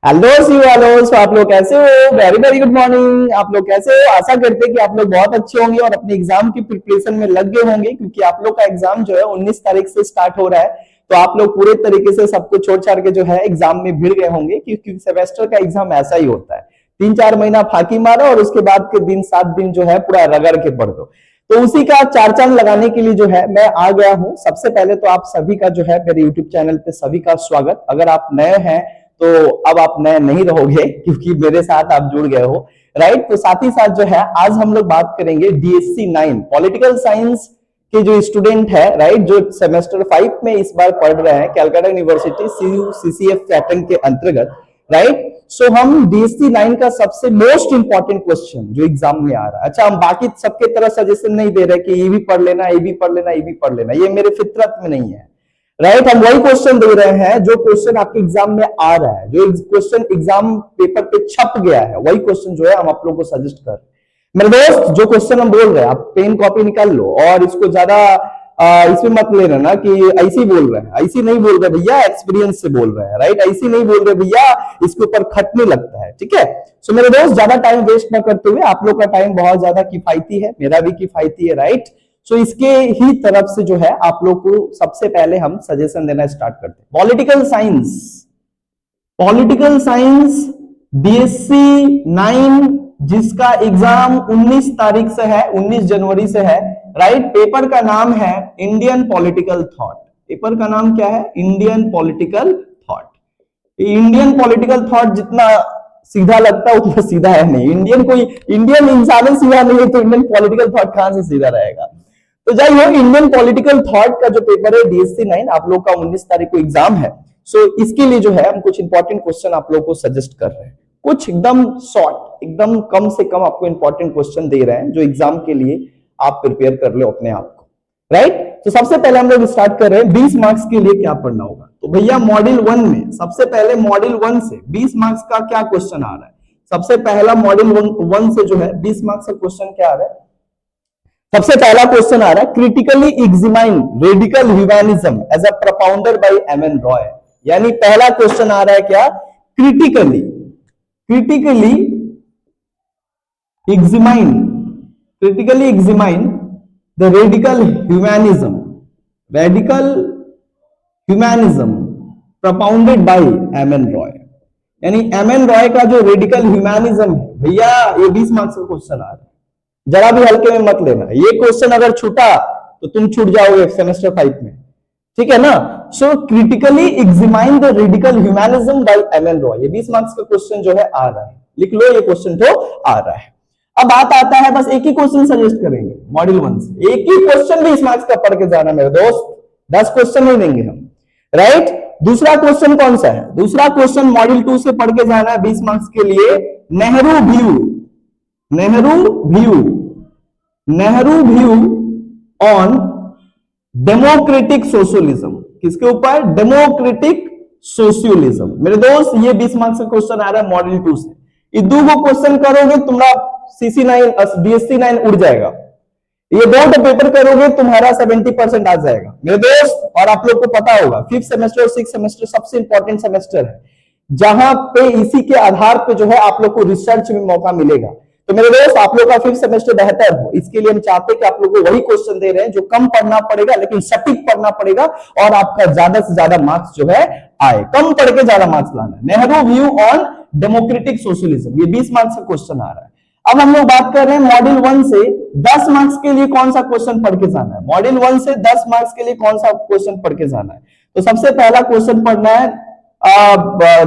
Hello सी वालों, तो आप लोग कैसे हो? Very very good morning. आप लोग कैसे हो? आशा करते हैं कि आप लोग बहुत अच्छे होंगे और अपने एग्जाम की प्रिपरेशन में लग गए होंगे, क्योंकि आप लोग का एग्जाम जो है 19 तारीख से स्टार्ट हो रहा है। तो आप लोग पूरे तरीके से सब कुछ छोड़ छाड़ के जो है एग्जाम में भिड़ गए होंगे, क्योंकि सेमेस्टर का एग्जाम ऐसा ही होता है। 3-4 महीना फाकी मारो और उसके बाद के दिन 7 दिन जो है पूरा रगड़ के पढ़ दो। तो उसी का चार चांद लगाने के लिए जो है मैं आ गया हूं। सबसे पहले तो आप सभी का जो है मेरे यूट्यूब चैनल पे सभी का स्वागत। अगर आप नए हैं तो अब आप नए नहीं रहोगे, क्योंकि मेरे साथ आप जुड़ गए हो, राइट। तो साथ ही साथ जो है आज हम लोग बात करेंगे DSC 9 पॉलिटिकल साइंस के जो स्टूडेंट है, राइट, जो सेमेस्टर 5 में इस बार पढ़ रहे हैं कैलकाटा यूनिवर्सिटी CCF पैटर्न के अंतर्गत, राइट। सो हम DSC 9 का सबसे मोस्ट इंपॉर्टेंट क्वेश्चन जो एग्जाम में आ रहा है, अच्छा, हम बाकी सबके तरह सजेशन नहीं दे रहे कि ये भी पढ़ लेना, ये भी पढ़ लेना, ये भी पढ़ लेना, ये मेरे फितरत में नहीं है, राइट। हम वही क्वेश्चन दे रहे हैं जो क्वेश्चन आपके एग्जाम में आ रहा है, जो क्वेश्चन एग्जाम पेपर पे छप गया है, वही क्वेश्चन जो है हम आप लोगों को सजेस्ट कर रहे हैं। मेरे दोस्त, जो क्वेश्चन हम बोल रहे हैं, आप पेन कॉपी निकाल लो और इसको ज्यादा इसमें मत लेना ना कि ऐसे ही बोल रहे हैं, ऐसे नहीं बोल रहे भैया, एक्सपीरियंस से बोल रहे हैं, राइट। ऐसे नहीं बोल रहे भैया, इसके ऊपर खटने लगता है, ठीक है। सो मेरे दोस्त, ज्यादा टाइम वेस्ट ना करते हुए, आप लोग का टाइम बहुत ज्यादा किफायती है, मेरा भी किफायती है, राइट। सो इसके ही तरफ से जो है आप लोग को सबसे पहले हम सजेशन देना स्टार्ट करते हैं। पॉलिटिकल साइंस DSC 9, जिसका एग्जाम 19 तारीख से है, 19 जनवरी से है, राइट। पेपर का नाम है इंडियन पॉलिटिकल थॉट। पेपर का नाम क्या है? Indian political thought. Indian political thought जितना सीधा लगता है उतना सीधा है नहीं। इंडियन इंसान सीधा नहीं है, तो इंडियन पॉलिटिकल थॉट कहां से सीधा रहेगा? तो जाइए हो, इंडियन पॉलिटिकल थॉट का जो पेपर है DSC 9, आप लोग का 19 तारीख को एग्जाम है। सो इसके लिए जो है हम कुछ इंपॉर्टेंट क्वेश्चन आप लोग को सजेस्ट कर रहे हैं, कुछ एकदम शॉर्ट, एकदम कम से कम आपको इंपॉर्टेंट क्वेश्चन दे रहे हैं जो एग्जाम के लिए आप प्रिपेयर कर लो अपने आप को, राइट। तो सबसे पहले हम लोग स्टार्ट कर रहे हैं 20 मार्क्स के लिए क्या पढ़ना होगा। तो भैया मॉड्यूल 1 में सबसे पहले मॉड्यूल 1 से 20 मार्क्स का क्या क्वेश्चन आ रहा है? सबसे पहला मॉड्यूल 1 से जो है 20 मार्क्स का क्वेश्चन क्या आ रहा है? सबसे पहला क्वेश्चन आ रहा है, critically examine radical humanism as a propounder by MN Roy. यानी पहला क्वेश्चन आ रहा है क्या? Critically examine the radical humanism propounded by MN Roy. यानी एमएन रॉय का जो रेडिकल ह्यूमनिज्म है भैया, ये 20 मार्क्स का क्वेश्चन आ रहा है, जरा भी हल्के में मत लेना। ये क्वेश्चन अगर छूटा तो तुम छूट जाओगे सेमेस्टर 5 में, ठीक है ना। So critically examine the radical humanism by MN Roy, ये 20 मार्क्स का क्वेश्चन जो है आ रहा है, लिख लो, ये क्वेश्चन तो आ रहा है। अब बात आता है, बस एक ही क्वेश्चन सजेस्ट करेंगे मॉड्यूल 1 से, एक ही क्वेश्चन 20 मार्क्स का पढ़ के जाना मेरे दोस्त, 10 क्वेश्चन नहीं देंगे हम, राइट। दूसरा क्वेश्चन कौन सा है? दूसरा क्वेश्चन मॉड्यूल 2 से पढ़ के जाना है 20 मार्क्स के लिए, Nehru view on democratic socialism. किसके ऊपर? Democratic socialism. मेरे दोस्त, ये 20 मार्क्स का क्वेश्चन आ रहा है मॉड्यूल 2 से। ये दो क्वेश्चन करोगे तुम्हारा DSC 9 उड़ जाएगा। ये दो पेपर करोगे तुम्हारा 70% आ जाएगा मेरे दोस्त। और आप लोग को पता होगा 5th सेमेस्टर और 6th सेमेस्टर सबसे इंपॉर्टेंट सेमेस्टर है, जहां पे इसी के आधार पे जो है आप लोग को रिसर्च में मौका मिलेगा। तो मेरे दोस्त, आप लोग का 5th सेमेस्टर बेहतर हो, इसके लिए हम चाहते हैं कि आप लोगों को वही क्वेश्चन दे रहे हैं जो कम पढ़ना पड़ेगा, लेकिन सटीक पढ़ना पड़ेगा और आपका ज्यादा से ज्यादा मार्क्स जो है आए। कम पढ़ के ज्यादा मार्क्स लाना है। Nehru view on democratic socialism, ये 20 मार्क्स का क्वेश्चन आ रहा है। अब हम लोग बात कर रहे हैं मॉड्यूल 1 से 10 मार्क्स के लिए कौन सा क्वेश्चन पढ़ के जाना है। मॉड्यूल 1 से 10 मार्क्स के लिए कौन सा क्वेश्चन पढ़ के जाना है? तो सबसे पहला क्वेश्चन पढ़ना है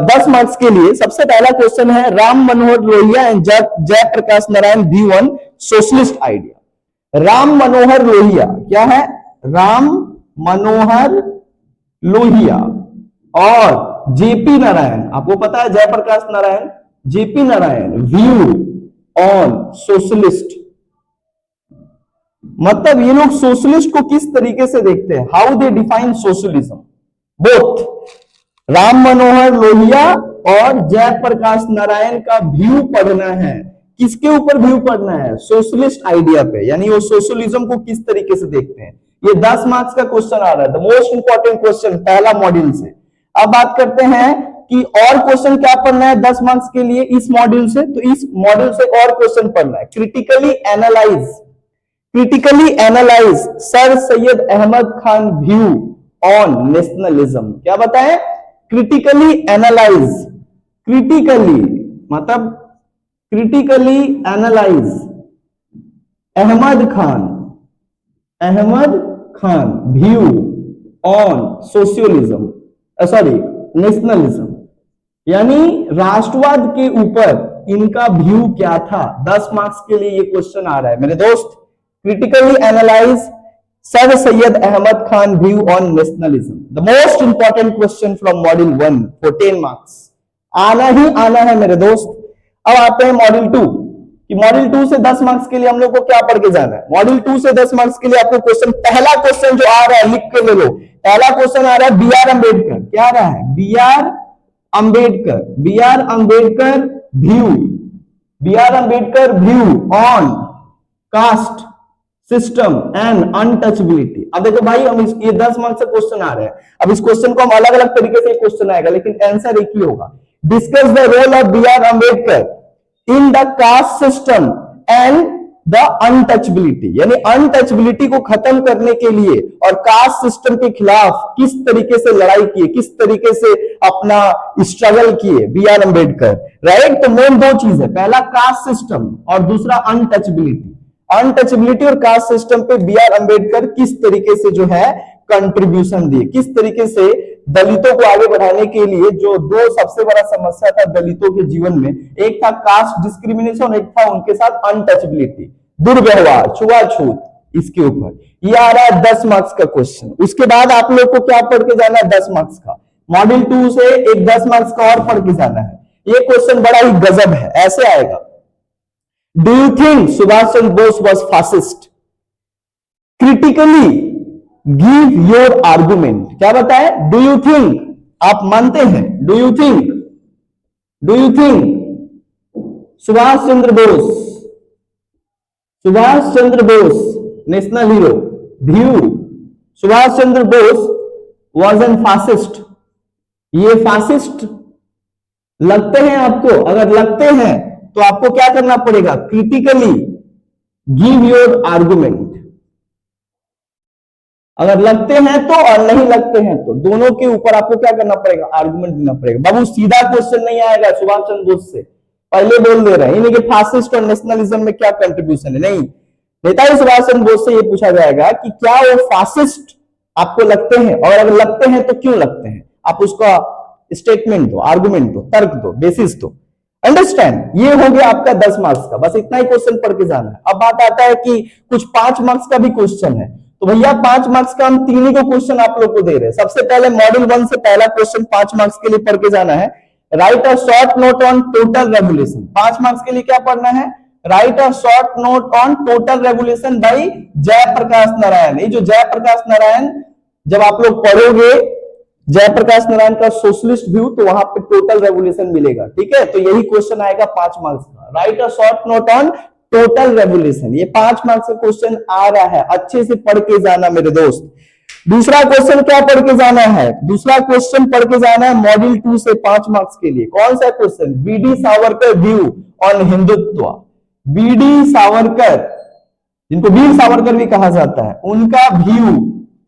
10 मार्क्स के लिए। सबसे पहला क्वेश्चन है, Ram Manohar Lohia and Jayaprakash Narayan view on socialist idea. Ram Manohar Lohia क्या है? राम मनोहर लोहिया और जेपी नारायण, आपको पता है Jayaprakash Narayan, JP Narayan view on socialist. मतलब ये लोग सोशलिस्ट को किस तरीके से देखते हैं, how they define socialism. Both Ram Manohar Lohia और जयप्रकाश नारायण का व्यू पढ़ना है। किसके ऊपर व्यू पढ़ना है? सोशलिस्ट आइडिया पे, यानी वो सोशलिज्म को किस तरीके से देखते हैं। ये 10 मार्क्स का क्वेश्चन आ रहा है, द मोस्ट इंपॉर्टेंट क्वेश्चन पहला मॉड्यूल से। अब बात करते हैं कि और क्वेश्चन क्या पढ़ना है 10 मार्क्स के लिए इस मॉड्यूल से, तो इस मॉड्यूल से और क्वेश्चन पढ़ना है। Critically analyse sir Syed Ahmad Khan view on nationalism. क्या बताएं? क्रिटिकली एनालाइज, क्रिटिकली मतलब critically analyse Ahmad Khan view on socialism, sorry nationalism, यानी राष्ट्रवाद के ऊपर इनका व्यू क्या था। 10 मार्क्स के लिए ये क्वेश्चन आ रहा है मेरे दोस्त। Critically analyse sir Syed Ahmad Khan view on nationalism, the most important question from module 1 for 10 marks. आना ही आना है मेरे दोस्त। अब आते हैं मॉड्यूल 2 कि मॉड्यूल 2 से 10 मार्क्स के लिए हम लोग को क्या पढ़ के जाना है। मॉड्यूल 2 से 10 मार्क्स के लिए आपको क्वेश्चन, पहला क्वेश्चन जो आ रहा है लिख के ले लो। पहला क्वेश्चन आ रहा है बी आर अम्बेडकर। क्या आ रहा है? B R Ambedkar view on caste system and untouchability. अब देखो भाई, हम ये 10 मार्क्स से क्वेश्चन आ रहे हैं। अब इस क्वेश्चन को हम अलग अलग तरीके से क्वेश्चन आएगा, लेकिन आंसर एक ही होगा। Discuss the role of B R Ambedkar in the caste system and the untouchability, यानी अनटचबिलिटी को खत्म करने के लिए और कास्ट सिस्टम के खिलाफ किस तरीके से लड़ाई किए, किस तरीके से अपना स्ट्रगल किए बी आर अम्बेडकर। राइट, तो मेन दो चीज है, पहला कास्ट सिस्टम और दूसरा अनटचबिलिटी। अनटचबिलिटी और कास्ट सिस्टम पे बी आर अम्बेडकर किस तरीके से जो है कंट्रीब्यूशन दिए, किस तरीके से दलितों को आगे बढ़ाने के लिए। जो दो सबसे बड़ा समस्या था दलितों के जीवन में, एक था कास्ट डिस्क्रिमिनेशन, एक था उनके साथ अनटचबिलिटी, दुर्व्यवहार, छुआछूत। इसके ऊपर ये आ रहा है 10 मार्क्स का क्वेश्चन। उसके बाद आप लोग को क्या पढ़ के जाना है 10 मार्क्स का, मॉड्यूल 2 से एक 10 मार्क्स का और पढ़ के जाना है। ये क्वेश्चन बड़ा ही गजब है, ऐसे आएगा। Do you think Subhash Chandra Bose was fascist? Critically give your argument. क्या बताए? डू यू थिंक, आप मानते हैं, do you think Subhash Chandra Bose national hero view, Subhash Chandra Bose was an fascist. ये फासिस्ट लगते हैं आपको? अगर लगते हैं तो आपको क्या करना पड़ेगा? Critically give your argument. अगर लगते हैं तो और नहीं लगते हैं तो दोनों के ऊपर आपको क्या करना पड़ेगा? आर्गुमेंट देना पड़ेगा। बाबू सीधा क्वेश्चन नहीं आएगा सुभाष चंद्र बोस से, पहले बोल दे रहे हैं इन्हें कि फासिस्ट और नेशनलिज्म में क्या कंट्रीब्यूशन है। नहीं, नेताजी सुभाष चंद्र बोस से यह पूछा जाएगा कि क्या वो फासिस्ट आपको लगते हैं, और अगर लगते हैं तो क्यों लगते हैं। आप उसका स्टेटमेंट दो, आर्गुमेंट दो, तर्क दो, बेसिस दो। अंडरस्टैंड? ये हो गया आपका 10 मार्क्स का, बस इतना ही क्वेश्चन पढ़ के जाना है। अब बात आता है कि कुछ 5 मार्क्स का भी क्वेश्चन है, तो भैया 5 मार्क्स का हम तीन ही को क्वेश्चन आप लोग को दे रहे हैं। सबसे पहले मॉड्यूल 1 से पहला क्वेश्चन 5 मार्क्स के लिए पढ़ के जाना है। Write a short note on total revolution. 5 marks के लिए क्या पढ़ना है? Write a short note on total revolution by Jayaprakash Narayan. ये जो जयप्रकाश नारायण, जब आप लोग पढ़ोगे जयप्रकाश नारायण का सोशलिस्ट व्यू, तो वहां पे टोटल रेवोल्यूशन मिलेगा। ठीक है, तो यही क्वेश्चन आएगा 5 मार्क्स का। Right a short note on total revolution, ये 5 मार्क्स का क्वेश्चन आ रहा है, अच्छे से पढ़ के जाना मेरे दोस्त। दूसरा क्वेश्चन क्या पढ़ के जाना है? दूसरा क्वेश्चन पढ़ के जाना है मॉड्यूल 2 से 5 मार्क्स के लिए। कौन सा question? B D Savarkar view on Hindutva. B D Savarkar, जिनको वीर सावरकर भी कहा जाता है, उनका व्यू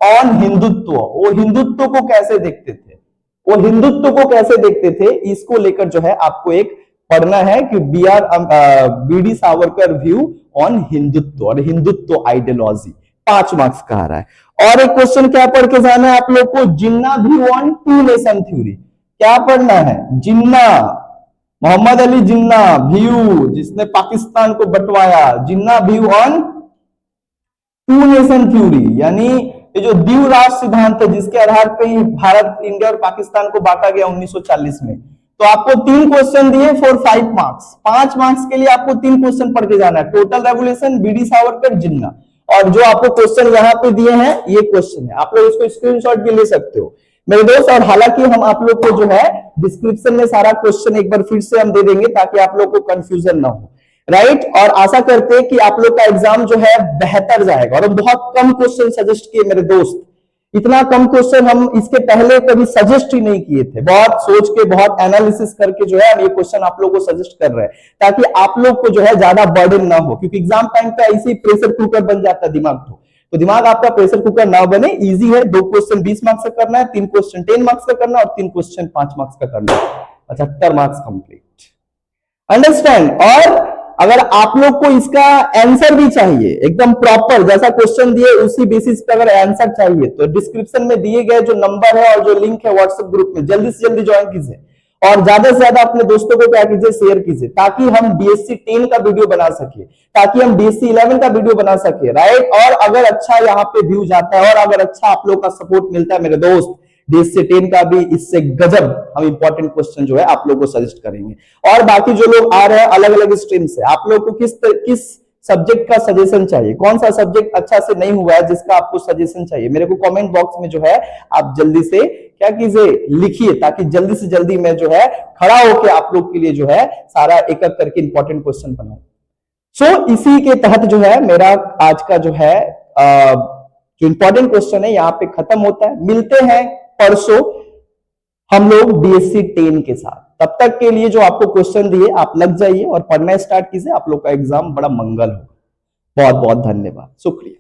ऑन हिंदुत्व, वो हिंदुत्व को कैसे देखते थे, वो हिंदुत्व को कैसे देखते थे, इसको लेकर जो है आपको एक पढ़ना है कि B D Savarkar view on Hindutva और हिंदुत्व आइडियोलॉजी। 5 मार्क्स का आ रहा है। और एक क्वेश्चन क्या पढ़ के जाना है आप लोग को? Jinnah view on two nation theory. क्या पढ़ना है? जिन्ना, मोहम्मद अली जिन्ना व्यू, जिसने पाकिस्तान को बंटवाया, Jinnah view on two nation theory, यानी ये जो द्वीप राष्ट्र सिद्धांत है जिसके आधार पर ही भारत, इंडिया और पाकिस्तान को बांटा गया 1940 में। तो आपको 3 क्वेश्चन दिए फॉर 5 मार्क्स। 5 मार्क्स के लिए आपको 3 क्वेश्चन पढ़ के जाना है। टोटल रेवोल्यूशन, बीडी सावरकर, जिन्ना, और जो आपको क्वेश्चन यहाँ पे दिए हैं ये क्वेश्चन है। आप लोग इसको स्क्रीनशॉट भी ले सकते हो मेरे दोस्त। और हालांकि हम आप लोग को जो है डिस्क्रिप्शन में सारा क्वेश्चन एक बार फिर से हम दे देंगे ताकि आप लोग को कंफ्यूजन ना हो। राइट, और आशा करते हैं कि आप लोग का एग्जाम जो है बेहतर जाएगा। और बहुत कम क्वेश्चन सजेस्ट किए मेरे दोस्त, इतना कम क्वेश्चन हम इसके पहले कभी सजेस्ट ही नहीं किए थे। बहुत सोच के, बहुत एनालिसिस करके जो है हम ये क्वेश्चन आप लोगों को सजेस्ट कर रहे हैं, ताकि आप लोग को जो है ज्यादा बर्डन ना हो, क्योंकि एग्जाम टाइम पे ऐसे ही प्रेशर कुकर बन जाता है दिमाग। तो दिमाग आपका प्रेशर कुकर ना बने, इजी है। 2 क्वेश्चन 20 मार्क्स का करना है, 3 क्वेश्चन 10 मार्क्स का करना है और 3 क्वेश्चन 5 मार्क्स का करना है। 75 मार्क्स कंप्लीट। अंडरस्टैंड। और अगर आप लोग को इसका आंसर भी चाहिए एकदम प्रॉपर, जैसा क्वेश्चन दिए उसी बेसिस पे अगर आंसर चाहिए, तो डिस्क्रिप्शन में दिए गए जो नंबर है और जो लिंक है व्हाट्सएप ग्रुप में, जल्दी से जल्दी ज्वाइन कीजिए और ज्यादा से ज्यादा अपने दोस्तों को क्या कीजिए, शेयर कीजिए, ताकि हम बीएससी 10 का वीडियो बना सके, ताकि हम बीएससी 11 का वीडियो बना सके, राइट। और अगर अच्छा यहाँ पे व्यू जाता है और अगर अच्छा आप लोग का सपोर्ट मिलता है मेरे दोस्त, बीएससी 10 का भी इससे गजब हम इंपॉर्टेंट क्वेश्चन जो है आप लोगों को सजेस्ट करेंगे। और बाकी जो लोग आ रहे हैं अलग अलग स्ट्रीम से, आप लोग को किस सब्जेक्ट का सजेशन चाहिए, कौन सा सब्जेक्ट अच्छा से नहीं हुआ है जिसका आपको सजेशन चाहिए, मेरे को कमेंट बॉक्स में जो है आप जल्दी से क्या कीजिए, लिखिए, ताकि जल्दी से जल्दी मैं जो है खड़ा होकर आप लोग के लिए जो है सारा एक एक करके इंपॉर्टेंट क्वेश्चन बनाऊं। सो इसी के तहत जो है मेरा आज का जो है जो इंपॉर्टेंट क्वेश्चन है यहाँ पे खत्म होता है। मिलते हैं परसों हम लोग बीएससी 10 के साथ। तब तक के लिए जो आपको क्वेश्चन दिए आप लग जाइए और पढ़ना स्टार्ट कीजिए, आप लोग का एग्जाम बड़ा मंगल होगा। बहुत बहुत धन्यवाद, शुक्रिया।